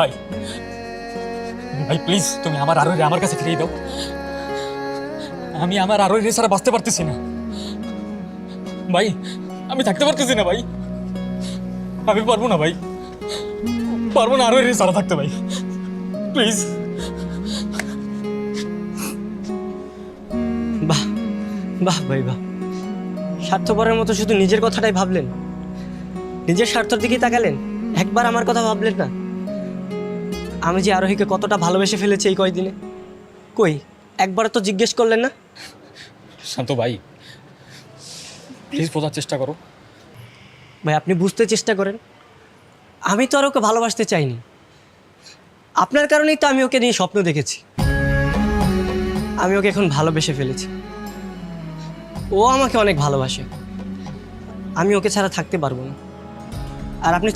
ভাই ভাই প্লিজ তুমি আমার আরোহীরে আমার কাছে ফিরিয়ে দাও। আমি আমার আরোহীরে ছাড়া বাঁচতে পারতেছি না ভাই, আমি থাকতে পারতেছি না ভাই, আমি পারবো না ভাই, পারবো না আরোহীরে ছাড়া থাকতে ভাই, প্লিজ। বাহ বাহ ভাই বাহ, স্বার্থপরের মতো শুধু নিজের কথাটাই ভাবলেন, নিজের স্বার্থের দিকেই তাকালেন, একবার আমার কথা ভাবলেন না। আমি যে আরোহীকে কতটা ভালোবেসে ফেলেছি এই কয়দিনে, কই একবার তো জিজ্ঞেস করলেন না? শান্ত ভাই প্লিজ বোঝার চেষ্টা করো। ভাই আপনি বুঝতে চেষ্টা করেন, আমি তো আর ওকে ভালোবাসতে চাইনি, আপনার কারণেই তো আমি ওকে নিয়ে স্বপ্ন দেখেছি। আমি ওকে এখন ভালোবেসে ফেলেছি, ও আমাকে অনেক ভালোবাসে, আমি ওকে ছাড়া থাকতে পারবো না। আর আপনি